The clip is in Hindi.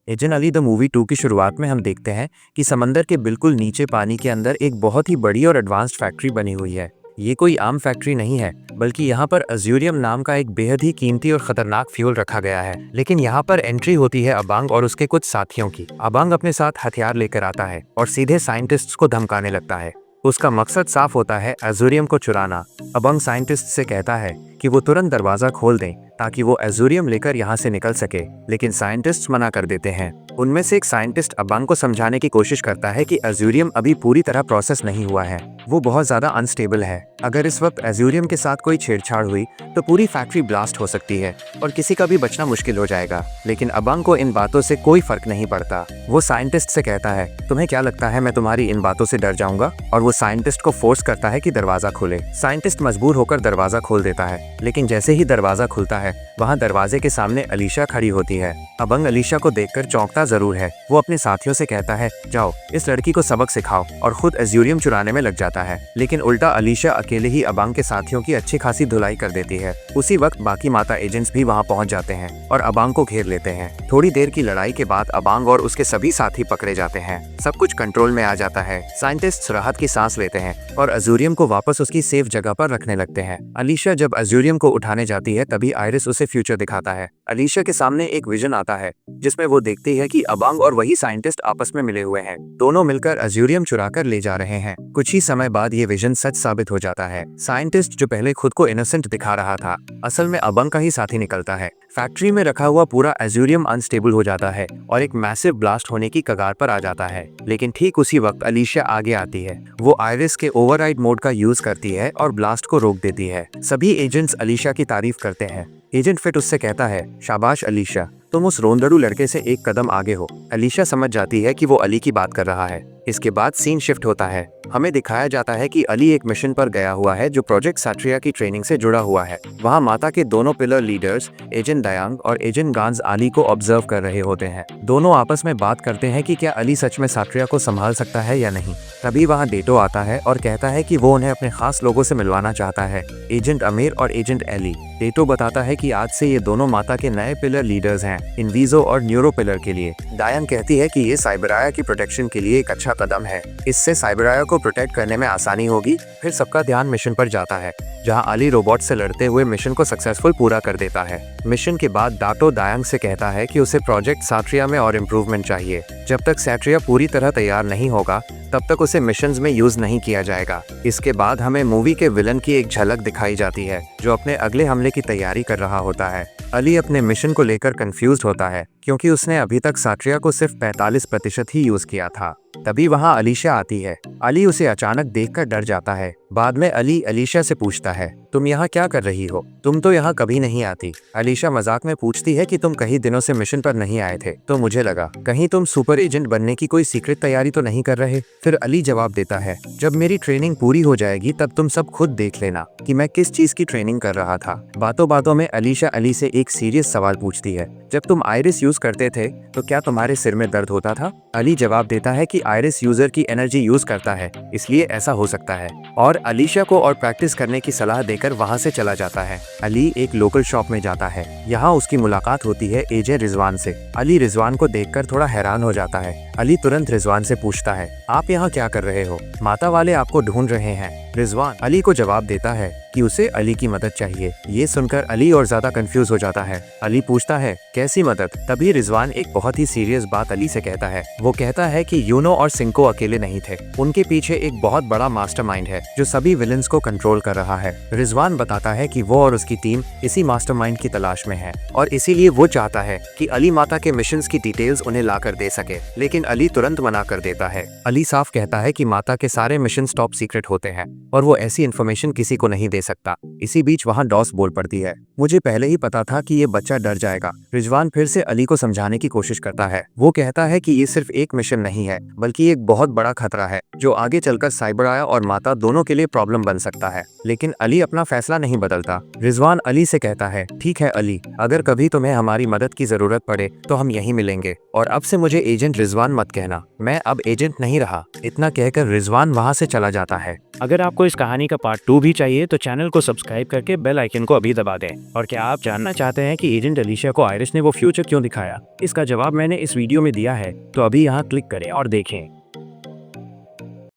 एजेंट अली द मूवी 2 की शुरुआत में हम देखते हैं कि समंदर के बिल्कुल नीचे पानी के अंदर एक बहुत ही बड़ी और एडवांस्ड फैक्ट्री बनी हुई है। ये कोई आम फैक्ट्री नहीं है, बल्कि यहाँ पर अज्यूरियम नाम का एक बेहद ही कीमती और खतरनाक फ्यूल रखा गया है। लेकिन यहाँ पर एंट्री होती है अबांग और उसके कुछ साथियों की। अबांग अपने साथ हथियार लेकर आता है और सीधे साइंटिस्ट्स को धमकाने लगता है। उसका मकसद साफ होता है, अज्यूरियम को चुराना। अबंग साइंटिस्ट से कहता है कि वो तुरंत दरवाजा खोल दें ताकि वो अज्यूरियम लेकर यहाँ से निकल सके, लेकिन साइंटिस्ट्स मना कर देते हैं। उनमें से एक साइंटिस्ट अबंग को समझाने की कोशिश करता है कि अज्यूरियम अभी पूरी तरह प्रोसेस नहीं हुआ है, वो बहुत ज्यादा अनस्टेबल है। अगर इस वक्त अज्यूरियम के साथ कोई छेड़छाड़ हुई तो पूरी फैक्ट्री ब्लास्ट हो सकती है और किसी का भी बचना मुश्किल हो जाएगा। लेकिन अबंग को इन बातों से कोई फर्क नहीं पड़ता। वो साइंटिस्ट से कहता है, तुम्हें क्या लगता है मैं तुम्हारी इन बातों से डर जाऊंगा? और वो साइंटिस्ट को फोर्स करता है कि दरवाजा खोले। साइंटिस्ट मजबूर होकर दरवाजा खोल देता है, लेकिन जैसे ही दरवाजा खुलता है वहाँ दरवाजे के सामने अलीशा खड़ी होती है। अबंग अलीशा को देखकर चौंकता जरूर है। वो अपने साथियों से कहता है, जाओ इस लड़की को सबक सिखाओ, और खुद अज्यूरियम चुराने में लग जाता है। लेकिन उल्टा अलीशा अकेले ही अबंग के साथियों की अच्छी खासी धुलाई कर देती है। उसी वक्त बाकी माता एजेंट्स भी वहाँ पहुँच जाते हैं और अबंग को घेर लेते हैं। थोड़ी देर की लड़ाई के बाद अबंग और उसके सभी साथी पकड़े जाते हैं। सब कुछ कंट्रोल में आ जाता है। साइंटिस्ट राहत की सांस लेते हैं और अज्यूरियम को वापस उसकी सेफ जगह पर रखने लगते हैं। अलीशा जब अज्यूरियम को उठाने जाती है तभी आयरिस उसे फ्यूचर दिखाता है। अलीशा के सामने एक विजन आता है जिसमें वो देखती है कि अबंग और वही साइंटिस्ट आपस में मिले हुए हैं। दोनों मिलकर अज्यूरियम चुरा कर ले जा रहे हैं। कुछ ही समय बाद ये विजन सच साबित हो जाता है। साइंटिस्ट जो पहले खुद को इनोसेंट दिखा रहा था, असल में अबंग का ही साथी निकलता है। फैक्ट्री में रखा हुआ पूरा अज्यूरियम अनस्टेबल हो जाता है और एक मैसिव ब्लास्ट होने की कगार पर आ जाता है। लेकिन ठीक उसी वक्त अलीशा आगे आती है। वो आयरिस के ओवरराइड मोड का यूज करती है और ब्लास्ट को रोक देती है। सभी एजेंट्स अलीशा की तारीफ करते हैं। एजेंट फिट उससे कहता है, शाबाश अलीशा, तुम उस रोंदड़ू लड़के से एक कदम आगे हो। अलीशा समझ जाती है कि वो अली की बात कर रहा है। इसके बाद सीन शिफ्ट होता है। हमें दिखाया जाता है कि अली एक मिशन पर गया हुआ है जो प्रोजेक्ट साट्रिया की ट्रेनिंग से जुड़ा हुआ है। वहाँ माता के दोनों पिलर लीडर्स एजेंट दयांग और एजेंट गांज अली को ऑब्जर्व कर रहे होते हैं। दोनों आपस में बात करते हैं कि क्या अली सच में साट्रिया को संभाल सकता है या नहीं। तभी वहाँ डेटो आता है और कहता है कि वो उन्हें अपने खास लोगों से मिलवाना चाहता है, एजेंट अमीर और एजेंट एली। डेटो बताता है कि आज से ये दोनों माता के नए पिलर लीडर्स हैं, इनवीजो और न्यूरो पिलर के लिए। डायन कहती है कि ये साइबराया की प्रोटेक्शन के लिए एक अच्छा कदम है। इससे साइबराया को प्रोटेक्ट करने में आसानी होगी। फिर सबका ध्यान मिशन पर जाता है, जहां अली रोबोट से लड़ते हुए मिशन को सक्सेसफुल पूरा कर देता है। मिशन के बाद डाटो दायांग से कहता है कि उसे प्रोजेक्ट साट्रिया में और इम्प्रूवमेंट चाहिए। जब तक साट्रिया पूरी तरह तैयार नहीं होगा तब तक उसे मिशंस में यूज नहीं किया जाएगा। इसके बाद हमें मूवी के विलन की एक झलक दिखाई जाती है जो अपने अगले हमले की तैयारी कर रहा होता है। अली अपने मिशन को लेकर कंफ्यूज्ड होता है क्योंकि उसने अभी तक साट्रिया को सिर्फ 45% ही यूज किया था। तभी वहाँ अलीशा आती है। अली उसे अचानक देखकर डर जाता है। बाद में अली अलीशा से पूछता है, तुम यहाँ क्या कर रही हो? तुम तो यहाँ कभी नहीं आती। अलीशा मजाक में पूछती है कि तुम कई दिनों से मिशन पर नहीं आए थे, तो मुझे लगा कहीं तुम सुपर एजेंट बनने की कोई सीक्रेट तैयारी तो नहीं कर रहे। फिर अली जवाब देता है, जब मेरी ट्रेनिंग पूरी हो जाएगी तब तुम सब खुद देख लेना कि मैं किस चीज की ट्रेनिंग कर रहा था। बातों बातों में अलीशा अली से एक सीरियस सवाल पूछती है, जब तुम आयरिस यूज करते थे तो क्या तुम्हारे सिर में दर्द होता था? अली जवाब देता है कि आयरिस यूजर की एनर्जी यूज करता है, इसलिए ऐसा हो सकता है, और अलीशा को और प्रैक्टिस करने की सलाह देकर वहां से चला जाता है। अली एक लोकल शॉप में जाता है। यहाँ उसकी मुलाकात होती है एजे रिजवान से। अली रिजवान को देखकर थोड़ा हैरान हो जाता है। अली तुरंत रिजवान से पूछता है, आप यहाँ क्या कर रहे हो? माता वाले आपको ढूंढ रहे हैं। रिजवान अली को जवाब देता है कि उसे अली की मदद चाहिए। ये सुनकर अली और ज्यादा कंफ्यूज हो जाता है। अली पूछता है, कैसी मदद? तभी रिजवान एक बहुत ही सीरियस बात अली से कहता है। वो कहता है कि यूनो और सिंको अकेले नहीं थे, उनके पीछे एक बहुत बड़ा मास्टरमाइंड है जो सभी विलन्स को कंट्रोल कर रहा है। रिजवान बताता है कि वो और उसकी टीम इसी मास्टरमाइंड की तलाश में है और इसीलिए वो चाहता है कि अली माता के मिशंस की डिटेल्स उन्हें ला कर दे सके, लेकिन अली तुरंत मना कर देता है। अली साफ कहता है कि माता के सारे मिशन टॉप सीक्रेट होते हैं और वो ऐसी इन्फॉर्मेशन किसी को नहीं दे सकता। इसी बीच वहाँ डॉस बोल पड़ती है, मुझे पहले ही पता था कि ये बच्चा डर जाएगा। रिजवान फिर से अली को समझाने की कोशिश करता है। वो कहता है कि ये सिर्फ एक मिशन नहीं है, बल्कि एक बहुत बड़ा खतरा है जो आगे चलकर साइबराया और माता दोनों के लिए प्रॉब्लम बन सकता है। लेकिन अली अपना फैसला नहीं बदलता। रिजवान अली से कहता है, ठीक है अली, अगर कभी तुम्हें हमारी मदद की जरूरत पड़े तो हम यहीं मिलेंगे। और अब से मुझे एजेंट रिजवान रिजवान मत कहना, मैं अब एजेंट नहीं रहा। इतना कहकर रिजवान वहाँ से चला जाता है। अगर आपको इस कहानी का पार्ट 2 भी चाहिए तो चैनल को सब्सक्राइब करके बेल आइकन को अभी दबा दें। और क्या आप जानना चाहते हैं कि एजेंट अलीशिया को आयरिस ने वो फ्यूचर क्यों दिखाया? इसका जवाब मैंने इस वीडियो में दिया है, तो अभी यहाँ क्लिक करें और देखें।